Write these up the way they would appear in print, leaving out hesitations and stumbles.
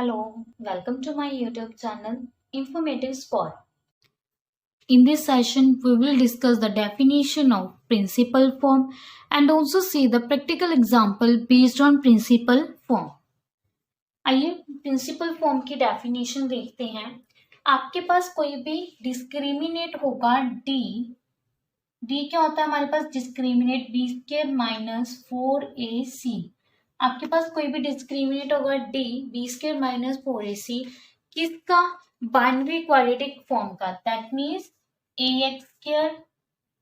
Hello, welcome to my YouTube channel Informative Spot. In this session, we will discuss the definition of principal form and also see the practical example based on principal form. आइए principal form की definition देखते हैं। आपके पास कोई भी discriminate होगा D क्या होता है हमारे पास discriminate B square minus 4ac। आपके पास कोई भी डिस्क्रिमिनेट होगा D B square minus 4ac किसका बाइनरी क्वाड्रेटिक फॉर्म का, that means A X square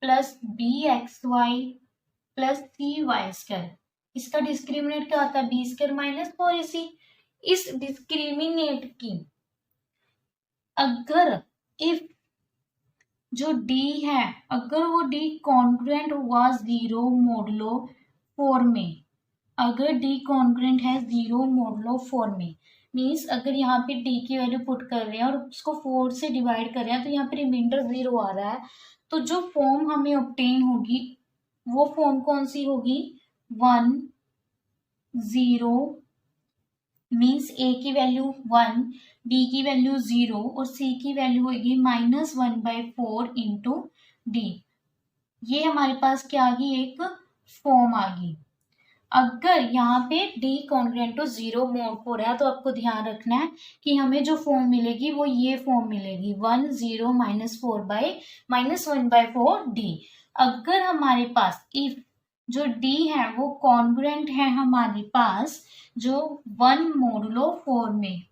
plus B X Y plus C Y square. इसका डिस्क्रिमिनेट क्या होता है बी स्क्वायर माइनस 4ac। इस डिस्क्रिमिनेट की अगर इफ जो d है अगर वो d कॉन्ग्रुएंट हुआ जीरो मोडुलो 4 में, अगर d कॉन्ग्रुएंट है जीरो मोडुलो 4 में, मीन्स अगर यहाँ पे d की वैल्यू पुट कर रहे हैं और उसको 4 से डिवाइड कर रहे हैं तो यहाँ पे रिमाइंडर 0 आ रहा है, तो जो फॉर्म हमें ऑब्टेन होगी वो फॉर्म कौन सी होगी 1 0 मीन्स a की वैल्यू 1, b की वैल्यू 0 और c की वैल्यू होगी -1/4 इंटू डी। ये हमारे पास क्या आ गई एक फॉर्म आ गई। अगर यहाँ पे d कॉन्ग्रुएंट टू 0 मोड हो रहा है तो आपको ध्यान रखना है कि हमें जो फॉर्म मिलेगी वो ये फॉर्म मिलेगी 1 0 -1/4 डी। अगर हमारे पास इफ जो d है वो कॉन्ग्रुएंट है हमारे पास जो 1 मोडुलो 4 में,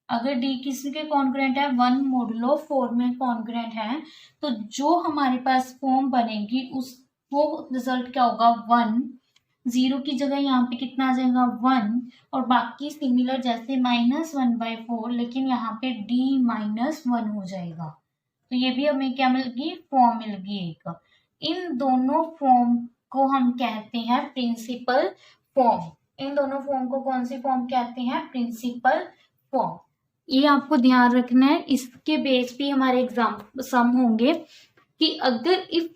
अगर d किसी के कॉन्ग्रुएंट है 1 मोडुलो 4 में कॉन्ग्रुएंट है तो जो हमारे पास फॉर्म बनेगी उस वो रिजल्ट क्या होगा 1, 0 की जगह यहाँ पे कितना आ जाएगा 1 और बाकी सिमिलर जैसे -1/4 लेकिन यहाँ पे d -1 हो जाएगा। तो ये भी हमें क्या मिल गई फॉर्म मिल गई एक। इन दोनों फॉर्म को हम कहते हैं प्रिंसिपल फॉर्म। इन दोनों फॉर्म को कौन सी फॉर्म कहते हैं प्रिंसिपल फॉर्म। ये आपको ध्यान रखना है। इसके बेस पे हमारे एग्जाम सम होंगे कि अगर इफ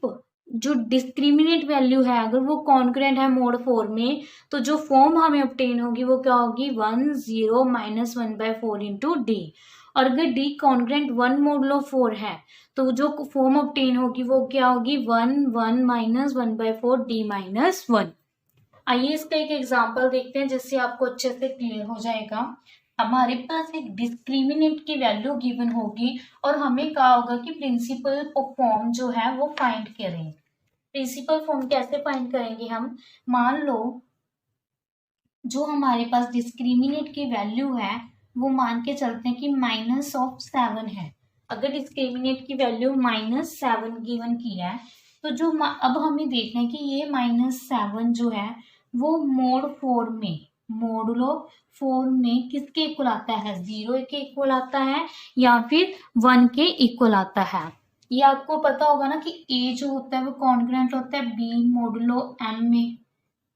जो डिस्क्रिमिनेट वैल्यू है अगर वो कॉन्ग्रुएंट है मोड 4 में तो जो फॉर्म हमें ऑब्टेन होगी वो क्या होगी 1 0 -1/4 इंटू डी। और अगर डी कॉन्ग्रुएंट 1 मोडुलो 4 है तो जो फॉर्म ऑब्टेन होगी वो क्या होगी 1 1 -1/4 डी -1। आइए इसका एक एग्जांपल देखते हैं जिससे आपको अच्छे से क्लियर हो जाएगा। हमारे पास एक डिस्क्रिमिनेंट की वैल्यू गिवन होगी और हमें कहा होगा कि प्रिंसिपल फॉर्म जो है वो फाइंड करें। प्रिंसिपल फॉर्म कैसे फाइंड करेंगे हम, मान लो जो हमारे पास डिस्क्रिमिनेंट की वैल्यू है वो मान के चलते हैं कि -7 है। अगर डिस्क्रिमिनेंट की वैल्यू -7 गिवन की है तो जो अब हमें देखना है कि ये -7 जो है वो मोड 4 में मोडुलो 4 में किसके इक्वल आता है 0 के इक्वल आता है या फिर 1 के इक्वल आता है। ये आपको पता होगा ना कि a जो होता है वो कॉन्ग्रुएंट होता है b मोडुलो m में,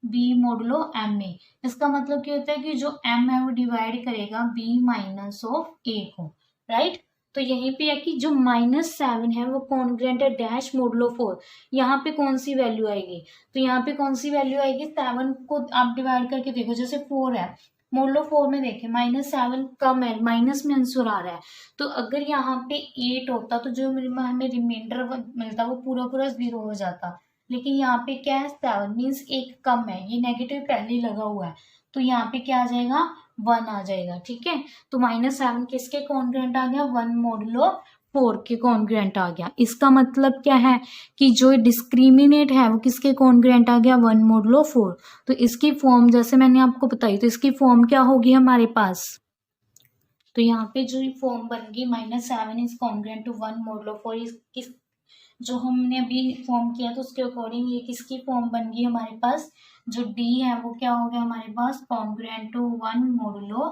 b मोडुलो m में। इसका मतलब क्या होता है कि जो m है वो डिवाइड करेगा b माइनस ऑफ a को, राइट। तो यहीं पे है कि जो -7 है वो कॉन्ग्रुएंट है डैश मोडुलो 4। यहाँ पे कौन सी वैल्यू आएगी, तो यहाँ पे कौन सी वैल्यू आएगी 7 को आप डिवाइड करके देखो, जैसे 4 है मोडुलो 4 में देखें -7 कम है माइनस में आंसर आ रहा है, तो अगर यहाँ पे 8 होता तो जो हमें रिमाइंडर मिलता वो पूरा पूरा 0 हो जाता। लेकिन यहाँ पे क्या है 7 मीन्स एक कम है, ये नेगेटिव पहले लगा हुआ है तो यहाँ पे क्या आ जाएगा 1 आ जाएगा, ठीक है। तो -7 किसके कॉन्ग्रुएंट आ गया 1 मोडुलो 4 के कॉन्ग्रुएंट आ गया। इसका मतलब क्या है कि जो डिस्क्रिमिनेट है वो किसके कॉन्ग्रुएंट आ गया 1 मोडुलो 4। तो इसकी फॉर्म जैसे मैंने आपको बताई तो इसकी फॉर्म क्या होगी हमारे पास, तो यहाँ पे जो फॉर्म बन गई -7 इज कॉन्ग्रुएंट टू 1 मोडुलो 4। किस जो हमने अभी फॉर्म किया तो उसके अकॉर्डिंग ये किसकी फॉर्म बन गई हमारे पास, जो डी है वो क्या हो गया हमारे पास कॉन्ग्रुएंट टू 1 मोडुलो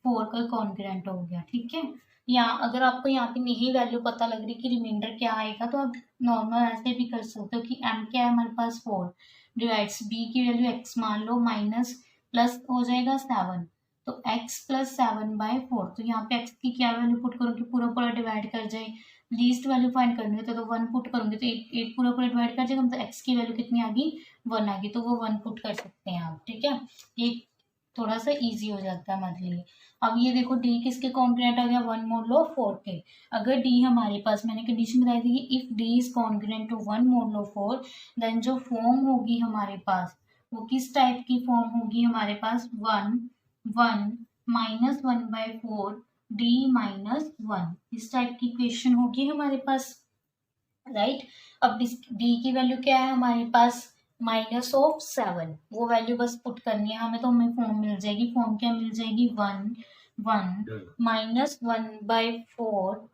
4 का कॉन्ग्रुएंट हो गया, ठीक है। या अगर आपको यहाँ पे नहीं वैल्यू पता लग रही कि रिमाइंडर क्या आएगा तो आप नॉर्मल ऐसे भी कर सकते हो कि m क्या है हमारे पास 4 डिवाइड्स b की वैल्यू x मान लो माइनस प्लस हो जाएगा 7 तो x + 7/4। तो यहाँ पे x की क्या वैल्यू पुट करूँ कि पूरा पूरा डिवाइड कर जाए, लीस्ट वैल्यू फाइंड करनी है तो 1 पुट करूंगी तो 8 पूरा पूरा डिवाइड कर जाएगा, मतलब x की वैल्यू कितनी आ गई 1 आ गई, तो वो 1 पुट कर सकते हैं आप, ठीक है। ये थोड़ा सा इजी हो जाता है हमारे लिए। अब ये देखो डी किसके कॉन्ग्रुएंट आ गया, 1 मोडुलो 4 के। अगर डी हमारे पास, मैंने कंडीशन बताई थी कि if D is congruent to 1 modulo 4, then जो फॉर्म होगी हमारे पास वो किस टाइप की फॉर्म होगी हमारे पास, 1 1 माइनस 1/4 डी माइनस 1, इस टाइप की इक्वेशन होगी हमारे पास, राइट। अब डी की वैल्यू क्या है हमारे पास, -7, वो वैल्यू बस पुट करनी है हमें, तो हमें फॉर्म मिल जाएगी। फॉर्म क्या मिल जाएगी, 1 1 -1/4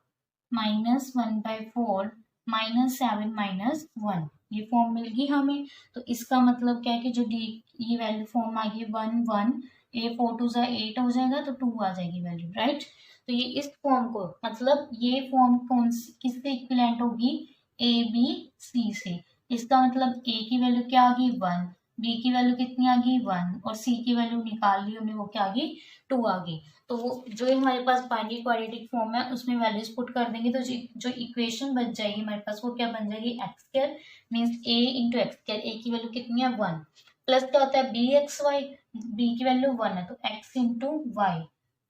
-1/4 -7 -1, ये फॉर्म मिल गई हमें। तो इसका मतलब क्या है कि जो डी ये वैल्यू फॉर्म आ गई 1 1, ए 4 2 8 हो जाएगा, तो 2 आ जाएगी वैल्यू, राइट। तो ये इस फॉर्म को, मतलब ये फॉर्म कौन किससे इक्विवेलेंट होगी, ए बी सी से। इसका मतलब ए की वैल्यू क्या आ गई 1, बी की वैल्यू कितनी आ गई 1, और सी की वैल्यू निकाल ली हमने, वो क्या आ गई 2 आ गई। तो वो जो हमारे पास बाइनरी क्वाड्रेटिक फॉर्म है उसमें वैल्यूज पुट कर देंगे, तो जो इक्वेशन बन जाएगी हमारे पास वो क्या बन जाएगी, एक्स स्क्वायर मीन्स ए इंटू एक्स स्क्वायर। ए की वैल्यू कितनी है 1, प्लस क्या होता है बी एक्स वाई, बी की वैल्यू 1 है तो एक्स इंटू वाई,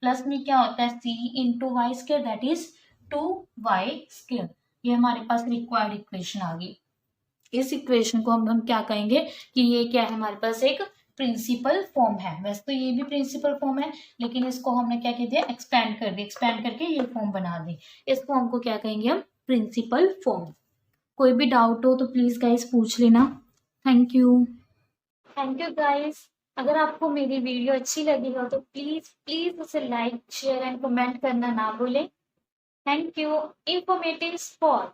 प्लस में क्या होता है C into Y square, that is 2y square. ये हमारे पास रिक्वायर्ड इक्वेशन आ गई। इस इक्वेशन को हम क्या कहेंगे कि ये क्या है हमारे पास एक प्रिंसिपल फॉर्म है। वैसे तो ये भी प्रिंसिपल फॉर्म है, लेकिन इसको हमने क्या कह दिया, एक्सपेंड कर दिया, एक्सपेंड करके ये फॉर्म बना दी। इस फॉर्म को क्या कहेंगे हम, प्रिंसिपल फॉर्म। कोई भी डाउट हो तो प्लीज गाइस पूछ लेना। Thank you guys. अगर आपको मेरी वीडियो अच्छी लगी हो तो प्लीज प्लीज उसे लाइक शेयर एंड कमेंट करना ना भूलें। Thank you. Informative spot.